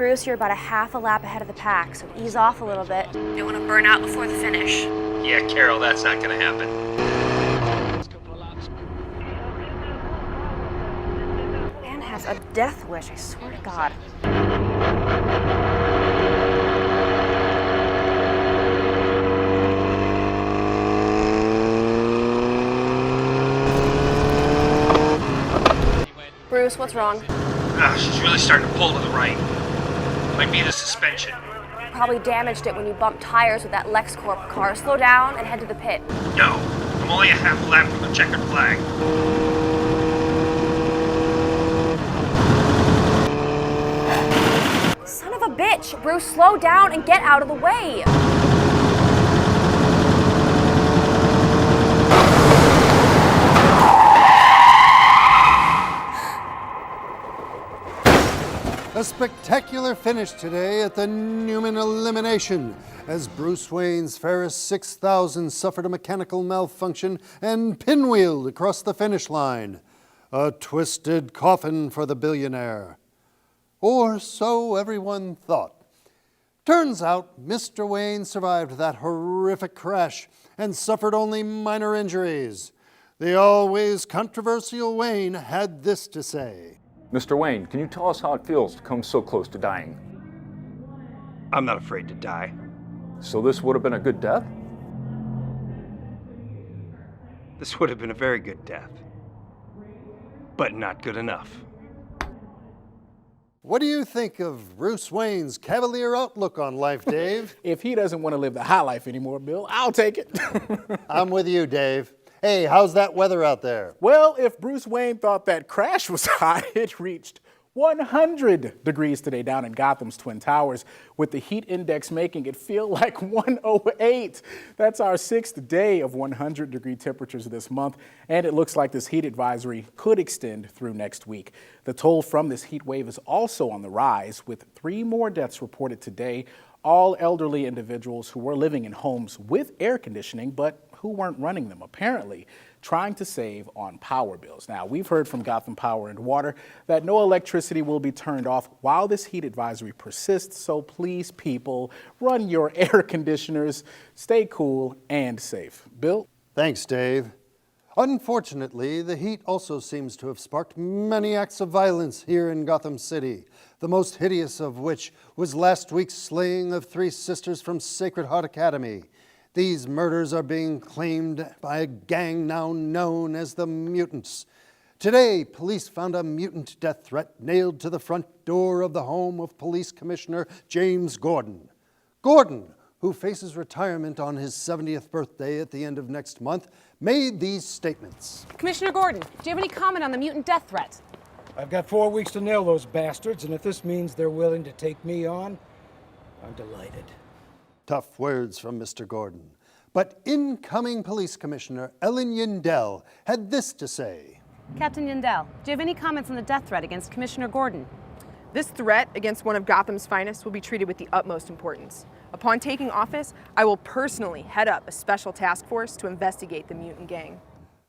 Bruce, you're about a half a lap ahead of the pack, so ease off a little bit. Don't want to burn out before the finish. Yeah, Carol, that's not gonna happen. Man has a death wish, I swear to God. Bruce, what's wrong? She's really starting to pull to the right. Might be the suspension. Probably damaged it when you bumped tires with that LexCorp car. Slow down and head to the pit. No, I'm only a half lap from the checkered flag. Son of a bitch! Bruce, slow down and get out of the way! A spectacular finish today at the Newman Elimination as Bruce Wayne's Ferris 6000 suffered a mechanical malfunction and pinwheeled across the finish line. A twisted coffin for the billionaire. Or so everyone thought. Turns out Mr. Wayne survived that horrific crash and suffered only minor injuries. The always controversial Wayne had this to say. Mr. Wayne, can you tell us how it feels to come so close to dying? I'm not afraid to die. So this would have been a good death? This would have been a very good death. But not good enough. What do you think of Bruce Wayne's cavalier outlook on life, Dave? If he doesn't want to live the high life anymore, Bill, I'll take it. I'm with you, Dave. Hey, how's that weather out there? Well, if Bruce Wayne thought that crash was hot, it reached 100 degrees today down in Gotham's Twin Towers, with the heat index making it feel like 108. That's our 6th day of 100-degree temperatures this month, and it looks like this heat advisory could extend through next week. The toll from this heat wave is also on the rise, with 3 more deaths reported today, all elderly individuals who were living in homes with air conditioning, but who weren't running them, apparently trying to save on power bills. Now, we've heard from Gotham Power and Water that no electricity will be turned off while this heat advisory persists, so please, people, run your air conditioners, stay cool and safe. Bill? Thanks, Dave. Unfortunately, the heat also seems to have sparked many acts of violence here in Gotham City, the most hideous of which was last week's slaying of 3 sisters from Sacred Heart Academy. These murders are being claimed by a gang now known as the Mutants. Today, police found a mutant death threat nailed to the front door of the home of Police Commissioner James Gordon. Gordon, who faces retirement on his 70th birthday at the end of next month, made these statements. Commissioner Gordon, do you have any comment on the mutant death threat? I've got 4 weeks to nail those bastards, and if this means they're willing to take me on, I'm delighted. Tough words from Mr. Gordon. But incoming Police Commissioner Ellen Yindell had this to say. Captain Yindell, do you have any comments on the death threat against Commissioner Gordon? This threat against one of Gotham's finest will be treated with the utmost importance. Upon taking office, I will personally head up a special task force to investigate the mutant gang.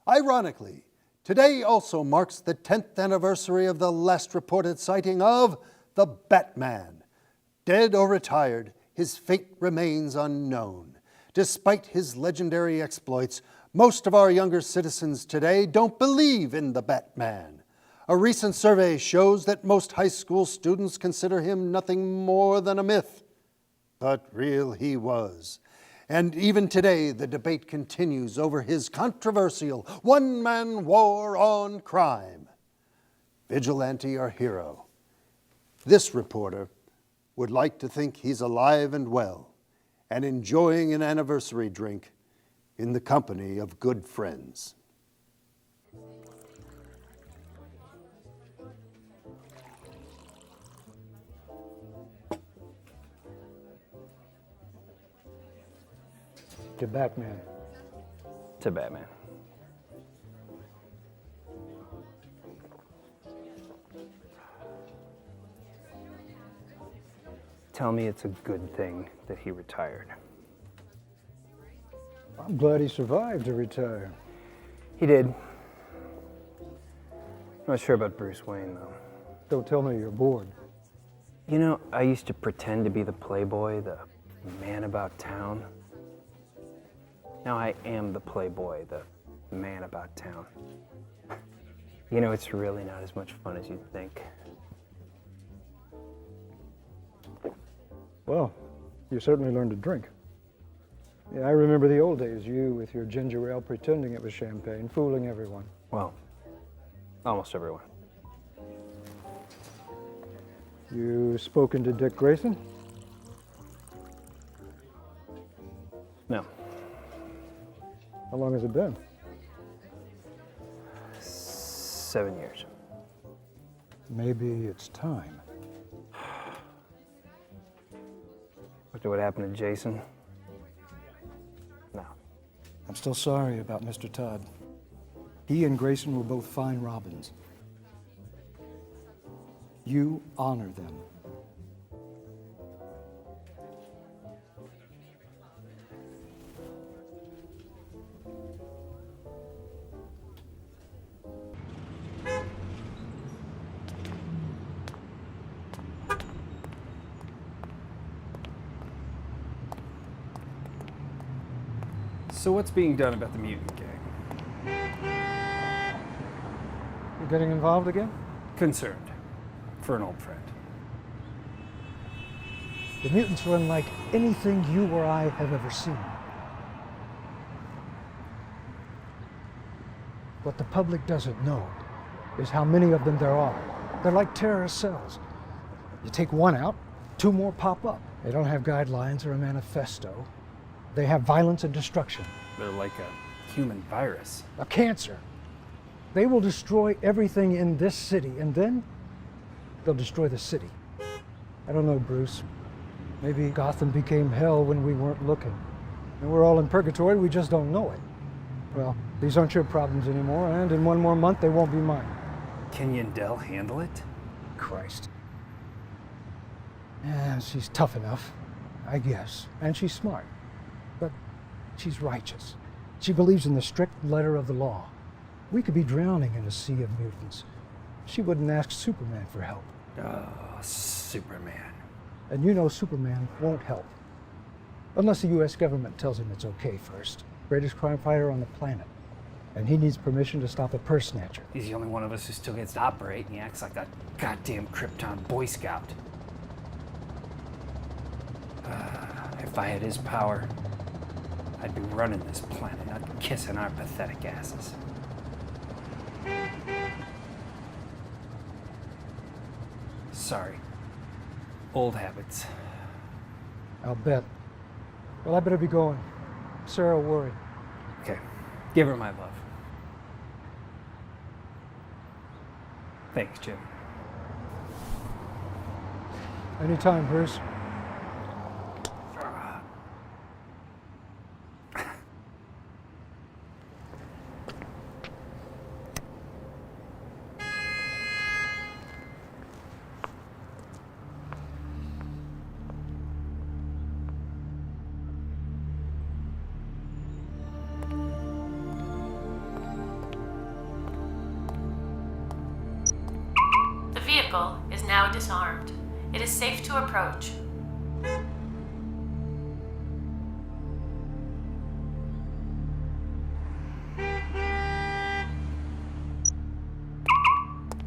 Ironically, today also marks the 10th anniversary of the last reported sighting of the Batman. Dead or retired, his fate remains unknown. Despite his legendary exploits, most of our younger citizens today don't believe in the Batman. A recent survey shows that most high school students consider him nothing more than a myth. But real he was. And even today, the debate continues over his controversial one-man war on crime. Vigilante or hero? This reporter would like to think he's alive and well and enjoying an anniversary drink in the company of good friends. To Batman. To Batman. Tell me it's a good thing that he retired. I'm glad he survived to retire. He did. Not sure about Bruce Wayne, though. Don't tell me you're bored. You know, I used to pretend to be the playboy, the man about town. Now I am the playboy, the man about town. You know, it's really not as much fun as you'd think. Well, you certainly learned to drink. Yeah, I remember the old days, you with your ginger ale pretending it was champagne, fooling everyone. Well, almost everyone. You spoken to Dick Grayson? No. How long has it been? 7 years. Maybe it's time. After what happened to Jason? No. I'm still sorry about Mr. Todd. He and Grayson were both fine Robins. You honor them. So what's being done about the mutant gang? You getting involved again? Concerned. For an old friend. The mutants are unlike anything you or I have ever seen. What the public doesn't know is how many of them there are. They're like terrorist cells. You take one out, 2 more pop up. They don't have guidelines or a manifesto. They have violence and destruction. They're like a human virus. A cancer. They will destroy everything in this city, and then they'll destroy the city. I don't know, Bruce. Maybe Gotham became hell when we weren't looking. And we're all in purgatory, we just don't know it. Well, these aren't your problems anymore, and in 1 more month, they won't be mine. Can Yandel handle it? Christ. Yeah, she's tough enough, I guess. And she's smart. But she's righteous. She believes in the strict letter of the law. We could be drowning in a sea of mutants. She wouldn't ask Superman for help. Oh, Superman. And you know Superman won't help. Unless the US government tells him it's okay first. Greatest crime fighter on the planet. And he needs permission to stop a purse snatcher. He's the only one of us who still gets to operate, and he acts like a goddamn Krypton Boy Scout. If I had his power, I'd be running this planet, not kissing our pathetic asses. Sorry. Old habits. I'll bet. Well, I better be going. Sarah will worry. Okay. Give her my love. Thanks, Jim. Anytime, Bruce. The vehicle is now disarmed. It is safe to approach.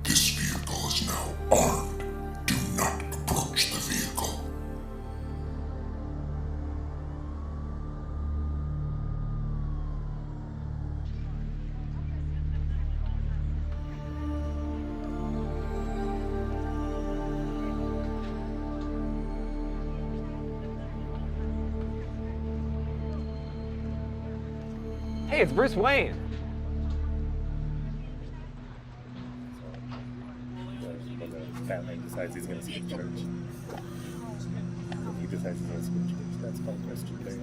This vehicle is now armed. Do not approach the vehicle. Hey, it's Bruce Wayne. Batman decides he's going to skip church. If he decides he's going to skip church, that's called yesterday.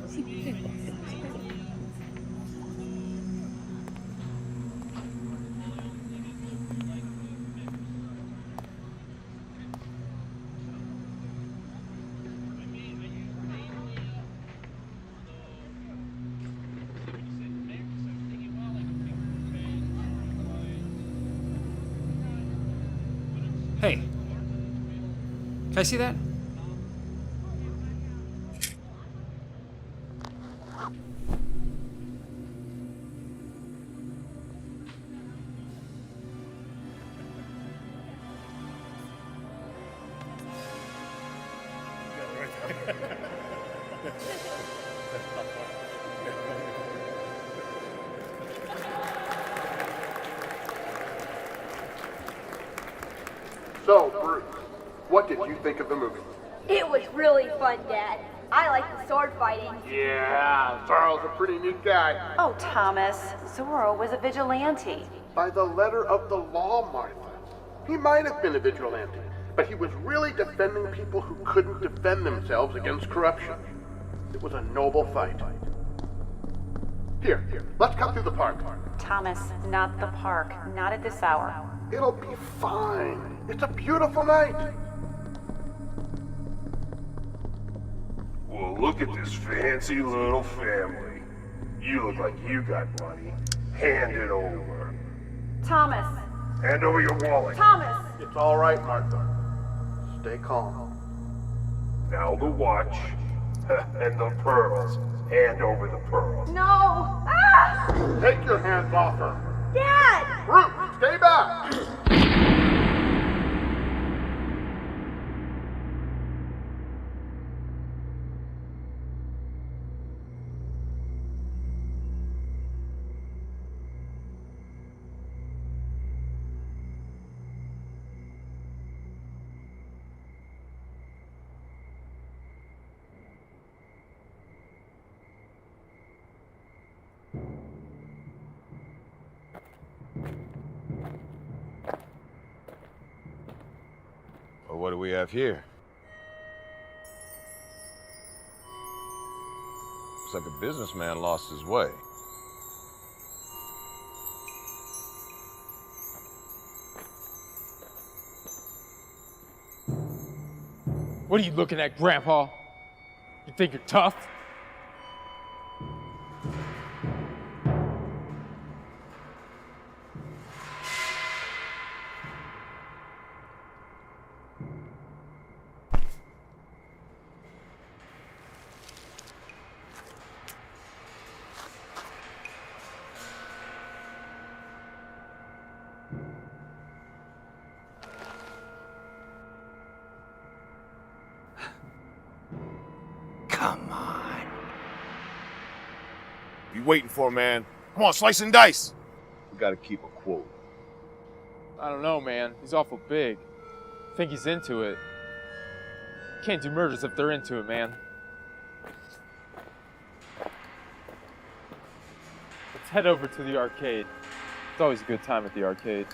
Hey. Can I see that? So, Bruce, what did you think of the movie? It was really fun, Dad. I like the sword fighting. Yeah, Charles a pretty neat guy. Oh, Thomas, Zorro was a vigilante. By the letter of the law, Martha. He might have been a vigilante, but he was really defending people who couldn't defend themselves against corruption. It was a noble fight. Here, let's cut through the park. Thomas, not the park. Not at this hour. It'll be fine. It's a beautiful night. Well, look at this fancy little family. You look like you got money. Hand it over. Thomas! Hand over your wallet. Thomas! It's all right, Martha. Stay calm. Now the watch and the pearls. Hand over the pearls. No! Ah! Take your hands off her. Dad! Bruce, stay back! Well, what do we have here? Looks like a businessman lost his way. What are you looking at, Grandpa? You think you're tough? Come on. What you waiting for, man? Come on, slice and dice. We gotta keep a quote. I don't know, man. He's awful big. I think he's into it. Can't do murders if they're into it, man. Let's head over to the arcade. It's always a good time at the arcade.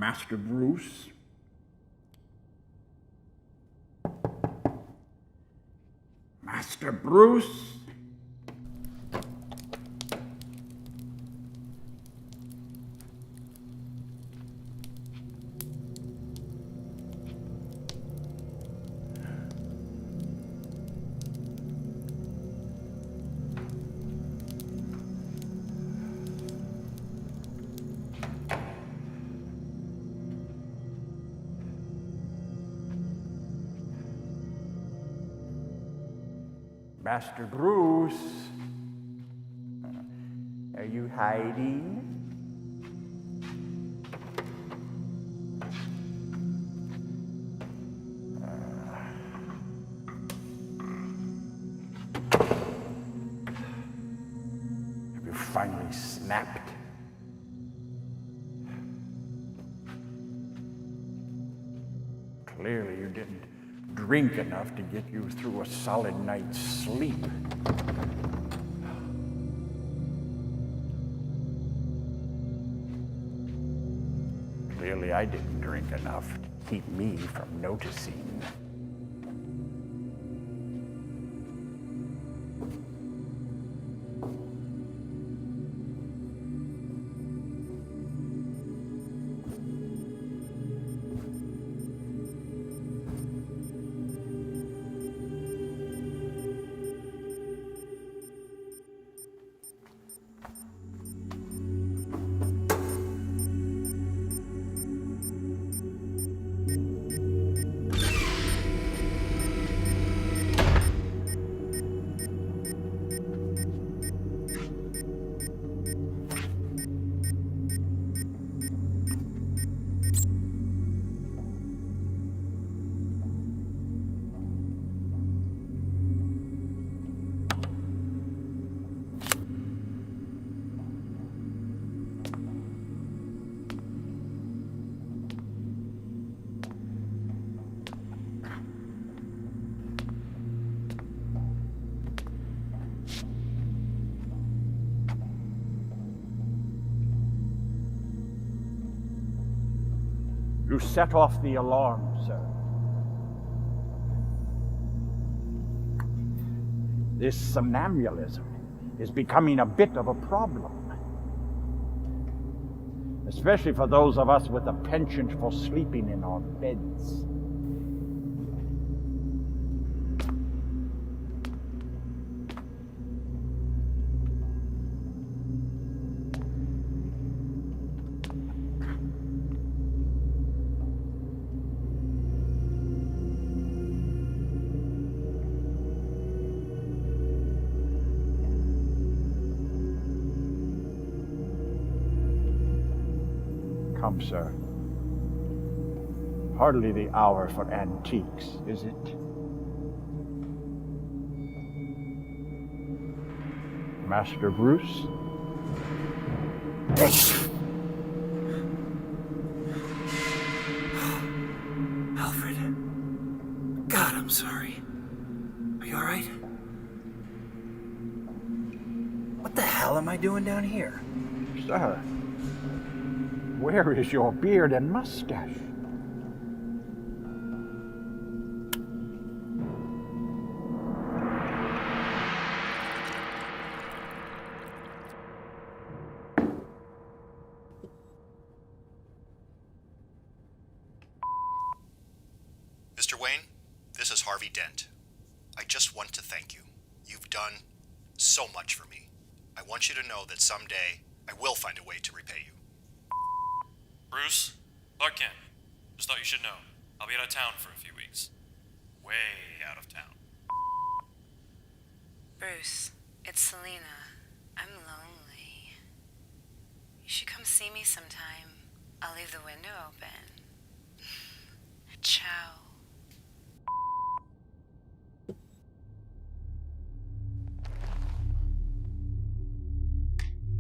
Master Bruce. Master Bruce. Master Bruce, are you hiding? Have you finally snapped? Clearly you didn't drink enough to get you through a solid night's sleep. Clearly I didn't drink enough to keep me from noticing. You set off the alarm, sir. This somnambulism is becoming a bit of a problem, especially for those of us with a penchant for sleeping in our beds. Come, sir. Hardly the hour for antiques, is it? Master Bruce? Alfred. God, I'm sorry. Are you all right? What the hell am I doing down here? Sir, where is your beard and mustache? Mr. Wayne, this is Harvey Dent. I just want to thank you. You've done so much for me. I want you to know that someday I will find a way to repay you. Bruce, Clark Kent. Just thought you should know. I'll be out of town for a few weeks. Way out of town. Bruce, it's Selena. I'm lonely. You should come see me sometime. I'll leave the window open. Ciao.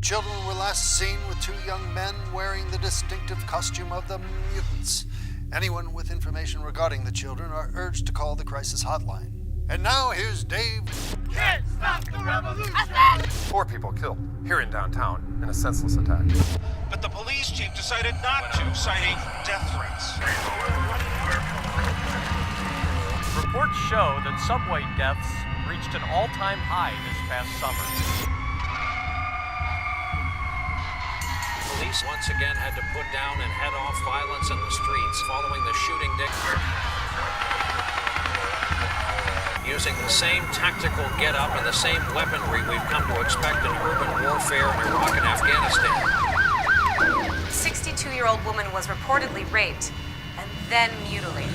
Children were last seen with two young men wearing the distinctive costume of the mutants. Anyone with information regarding the children are urged to call the crisis hotline. And now here's Dave. Can't stop the revolution! 4 people killed here in downtown in a senseless attack. but the police chief decided not to, citing death threats. Reports show that subway deaths reached an all-time high this past summer. Police once again had to put down and head off violence in the streets following the shooting using the same tactical get-up and the same weaponry we've come to expect in urban warfare in Iraq and Afghanistan. A 62-year-old woman was reportedly raped and then mutilated.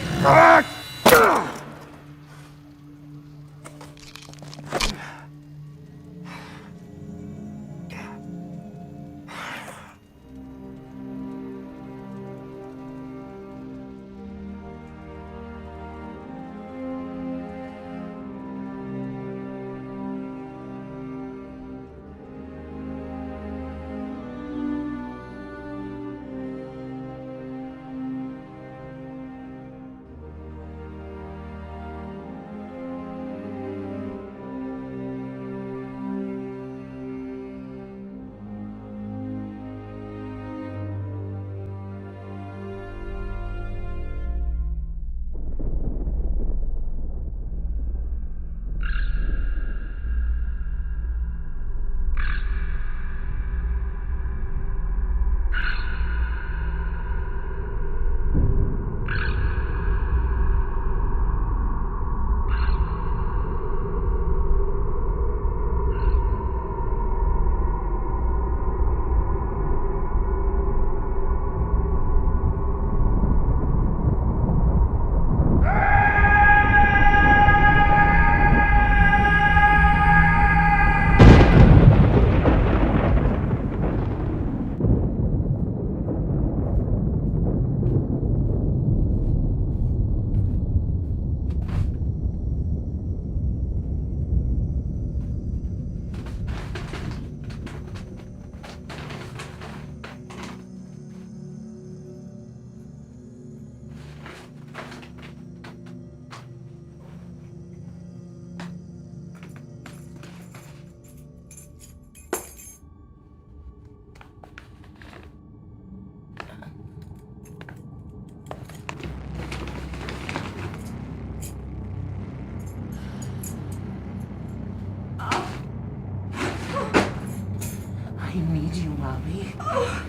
I need you, Mommy. Oh,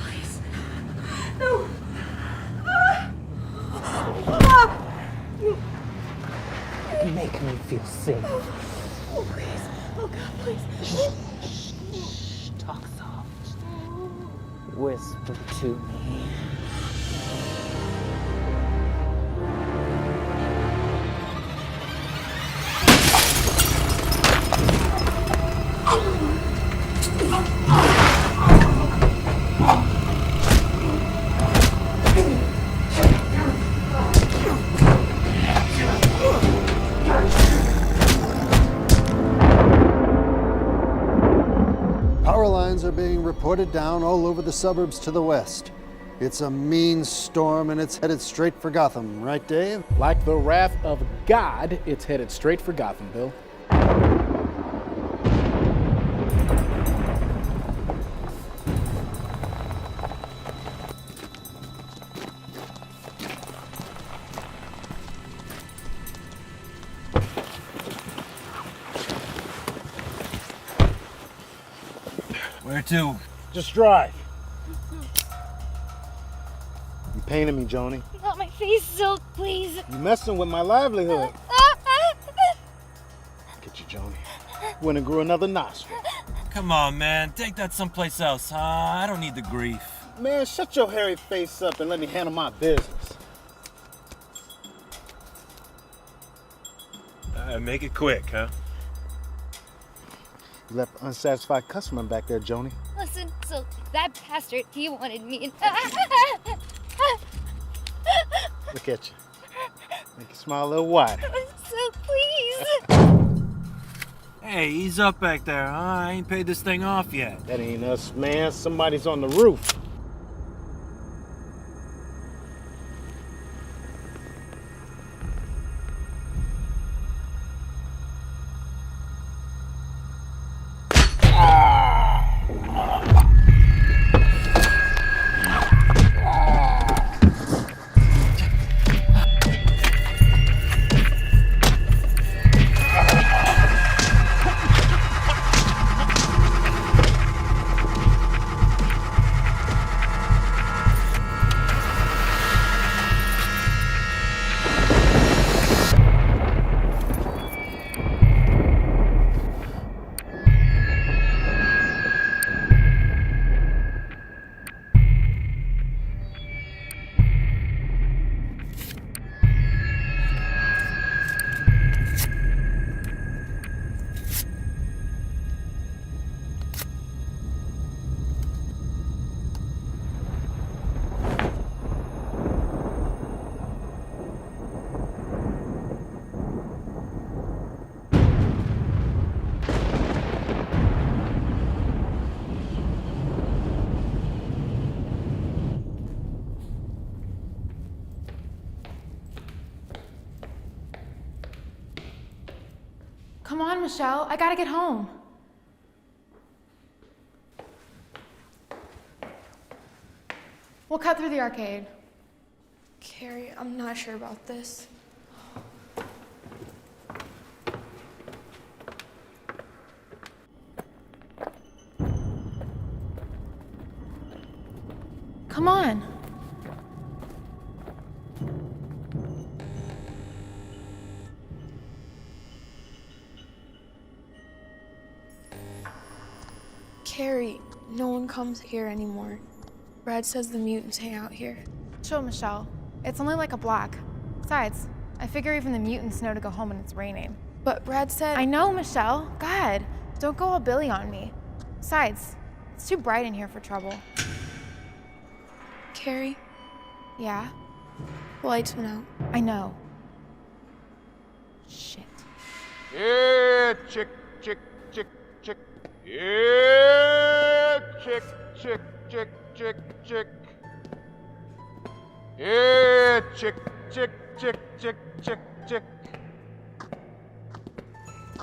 please. No. You make me feel safe. Oh, please. Oh, God, please. Shh. Talk soft. Whisper to me. Power lines are being reported down all over the suburbs to the west. It's a mean storm and it's headed straight for Gotham, right, Dave? Like the wrath of God, it's headed straight for Gotham, Bill. Where to? Just drive. You painted me, Joni. Not my face, Silk, please. You messing with my livelihood. Get you, Joni. Went and grew another nostril. Come on, man. Take that someplace else. I don't need the grief. Man, shut your hairy face up and let me handle my business. Make it quick, huh? You left an unsatisfied customer back there, Joni. Listen, Silk, that bastard, he wanted me. Look at you. Make you smile a little wider. Silk, please. Hey, ease up back there, huh? I ain't paid this thing off yet. That ain't us, man. Somebody's on the roof. Come on, Michelle. I gotta get home. We'll cut through the arcade. Carrie, I'm not sure about this. Come on. Carrie, no one comes here anymore. Brad says the mutants hang out here. Chill, Michelle. It's only like a block. Besides, I figure even the mutants know to go home when it's raining. But Brad said— I know, Michelle. God, don't go all Billy on me. Besides, it's too bright in here for trouble. Carrie? Yeah? The lights went out. I know. Shit. Yeah, chick, chick, chick, chick. Yeah, chick, chick, chick, chick, chick. Yeah, chick, chick, chick, chick, chick, chick.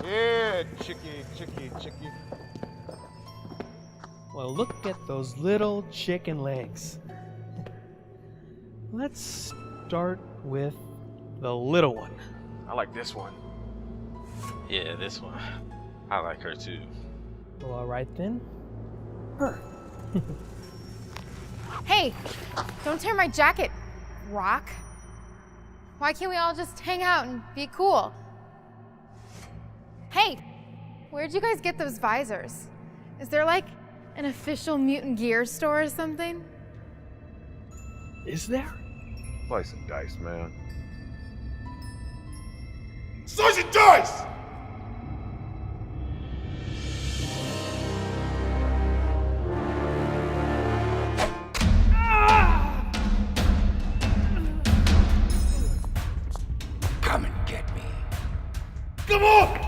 Yeah, chicky, chicky, chicky. Well, look at those little chicken legs. Let's start with the little one. I like this one. Yeah, this one. I like her too. Well, all right then. Her. Hey, don't tear my jacket, Rock. Why can't we all just hang out and be cool? Hey, where'd you guys get those visors? Is there like an official mutant gear store or something? Is there? Play some dice, man. Slice and dice! Come and get me. Come on!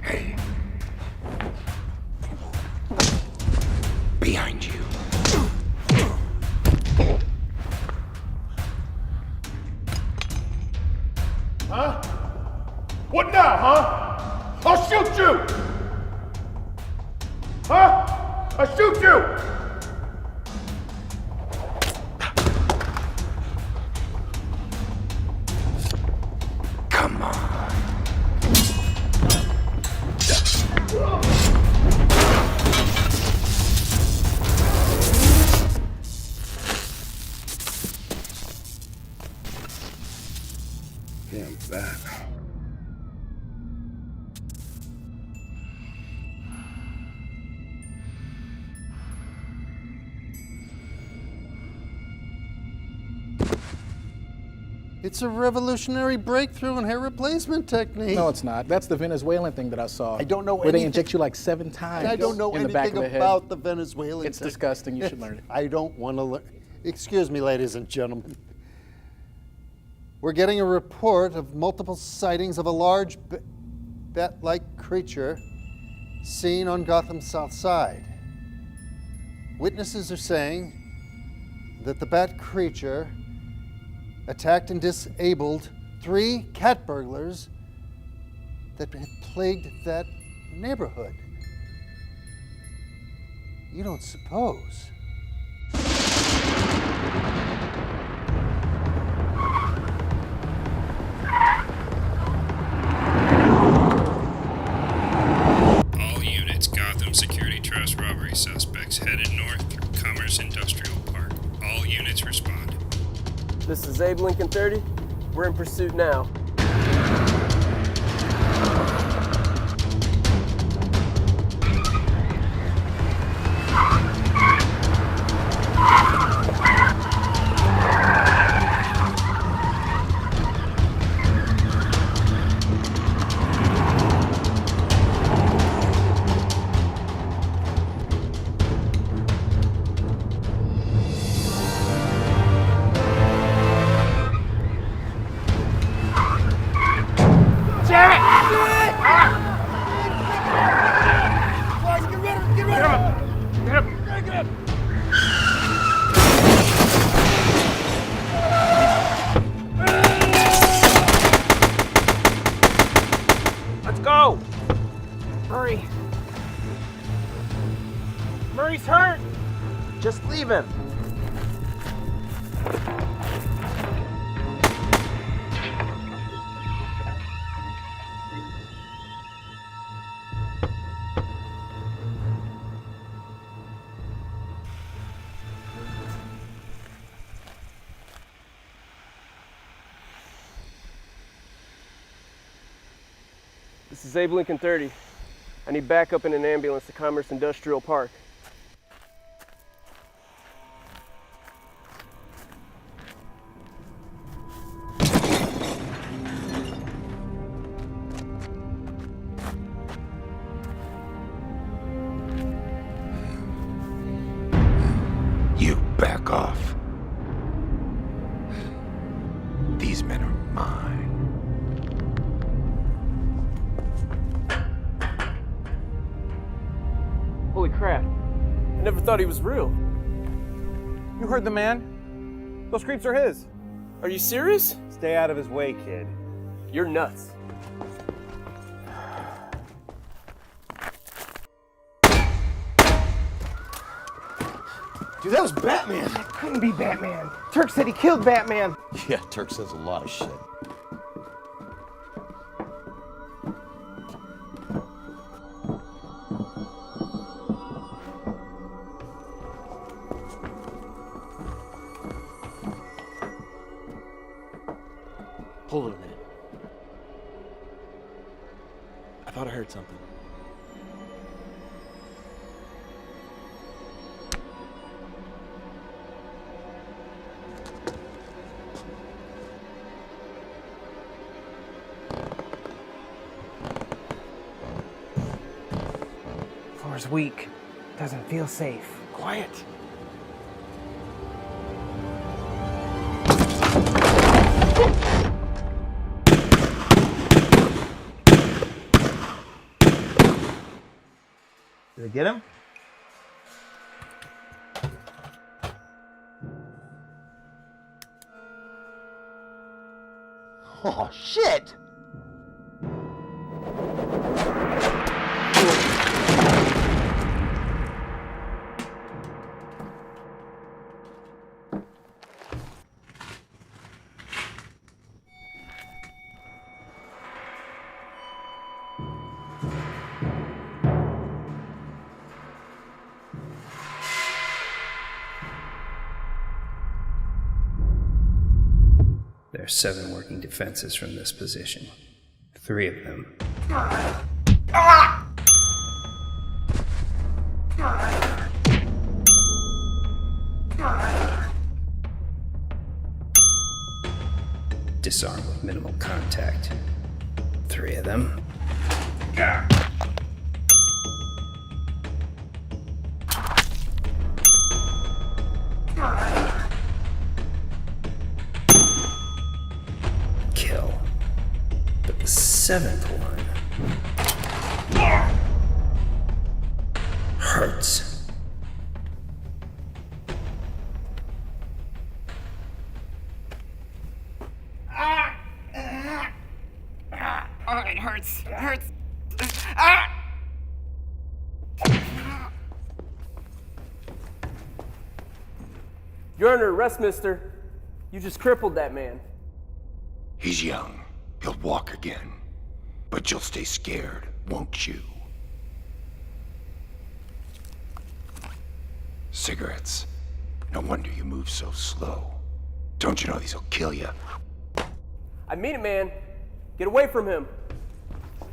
Hey. Behind you. Huh? What now, huh? I'll shoot you! Huh? I'll shoot you! Come on. Damn bad. It's a revolutionary breakthrough in hair replacement technique. No, it's not. That's the Venezuelan thing that I saw. I don't know where they anything- inject you like 7 times. I don't know in the back anything of the head. about the Venezuelan. It's disgusting. You should learn it. I don't want to learn. Excuse me, ladies and gentlemen. We're getting a report of multiple sightings of a large bat-like creature seen on Gotham's south side. Witnesses are saying that the bat creature attacked and disabled 3 cat burglars that had plagued that neighborhood. You don't suppose? All units, Gotham Security Trust robbery suspects headed north through Commerce Industrial Park. All units respond. This is Abe Lincoln 30. We're in pursuit now. he's hurt! Just leave him. This is Abe Lincoln 30. I need backup in an ambulance to Commerce Industrial Park. You back off. These men are mine. Holy crap. I never thought he was real. You heard the man. Those creeps are his. Are you serious? Stay out of his way, kid. You're nuts. Dude, that was Batman. That couldn't be Batman. Turk said he killed Batman. Yeah, Turk says a lot of shit. Hold on a minute. I thought I heard something. Floor's weak. Doesn't feel safe. Quiet. Did I get him? Oh, shit! There are 7 working defenses from this position. 3 of them. Disarm with minimal contact. 3 of them. Kill. But the 7th one hurts. Oh, it hurts. It hurts. You're under arrest, mister. You just crippled that man. He's young. He'll walk again. But you'll stay scared, won't you? Cigarettes. No wonder you move so slow. Don't you know these'll kill you? I mean it, man. Get away from him.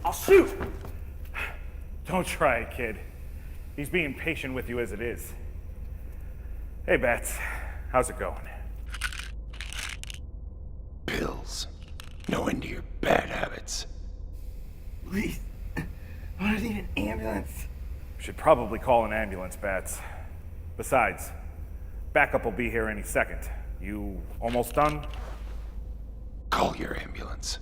I'll shoot. Don't try it, kid. He's being patient with you as it is. Hey, Bats. How's it going? Pills. No end to your bad habits. Please. I don't need an ambulance. Should probably call an ambulance, Bats. Besides, backup will be here any second. You almost done? Call your ambulance.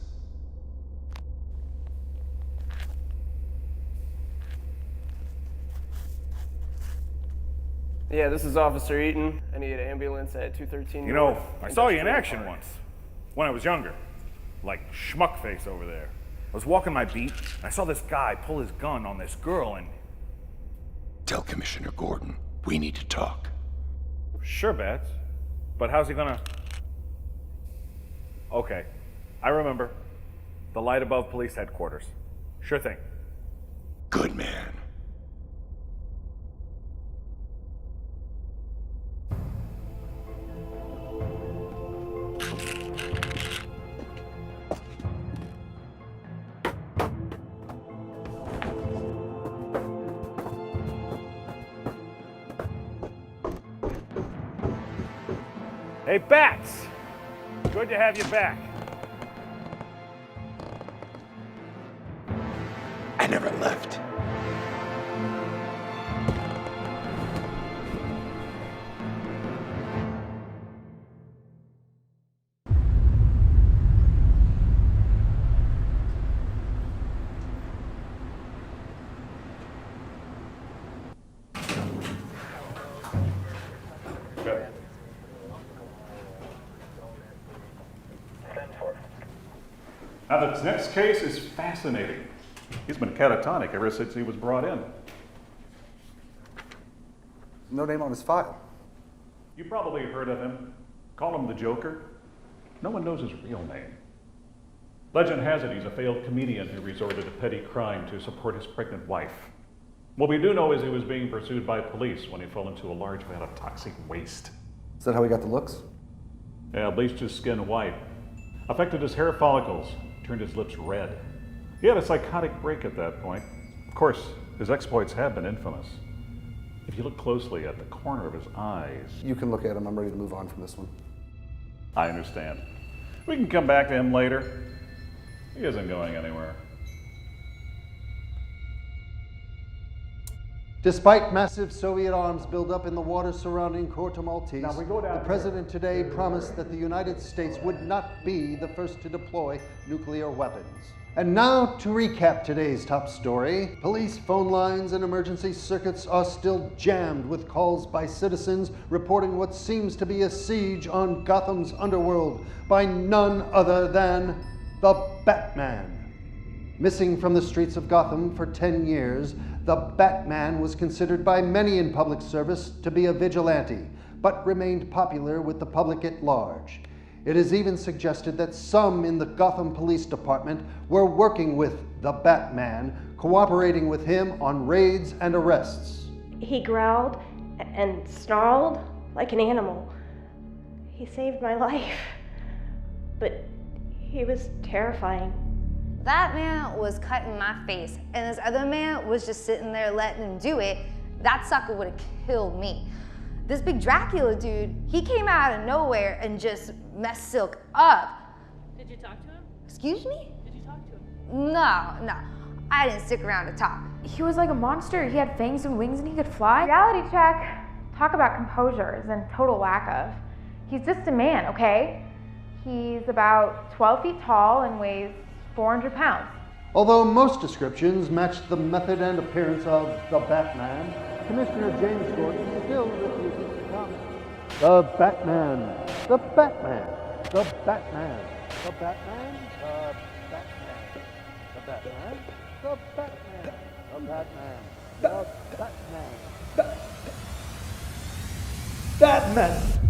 Yeah, this is Officer Eaton. I need an ambulance at 213. You know, I saw you in action once, when I was younger. Like Schmuckface over there. I was walking my beat, and I saw this guy pull his gun on this girl, and... Tell Commissioner Gordon We need to talk. Sure, Bats. But how's he gonna... Okay, I remember. The light above police headquarters. Sure thing. Good man. Hey, Bats! Good to have you back. I never left. Now, this next case is fascinating. He's been catatonic ever since he was brought in. No name on his file. You probably heard of him. Call him the Joker. No one knows his real name. Legend has it he's a failed comedian who resorted to petty crime to support his pregnant wife. What we do know is he was being pursued by police when he fell into a large vat of toxic waste. Is that how he got the looks? Yeah, bleached his skin white, affected his hair follicles, turned his lips red. He had a psychotic break at that point. Of course, his exploits have been infamous. If you look closely at the corner of his eyes... You can look at him. I'm ready to move on from this one. I understand. We can come back to him later. He isn't going anywhere. Despite massive Soviet arms buildup in the waters surrounding Corto Maltese, the president today promised that the United States would not be the first to deploy nuclear weapons. And now to recap today's top story. Police phone lines and emergency circuits are still jammed with calls by citizens reporting what seems to be a siege on Gotham's underworld by none other than the Batman. Missing from the streets of Gotham for 10 years, the Batman was considered by many in public service to be a vigilante, but remained popular with the public at large. It is even suggested that some in the Gotham Police Department were working with the Batman, cooperating with him on raids and arrests. He growled and snarled like an animal. He saved my life, but he was terrifying. That man was cutting my face, and this other man was just sitting there letting him do it. That sucker would have killed me. This big Dracula dude, he came out of nowhere and just messed Silk up. Did you talk to him? Excuse me? Did you talk to him? No. I didn't stick around to talk. He was like a monster. He had fangs and wings and he could fly. Reality check. Talk about composure and total lack of. He's just a man, okay? He's about 12 feet tall and weighs 400 pounds. Although most descriptions matched the method and appearance of the Batman, Commissioner James Gordon still refuses to comment. The Batman, the Batman, the Batman, the Batman, the Batman, the Batman, the Batman, the Batman, the Batman, Batman!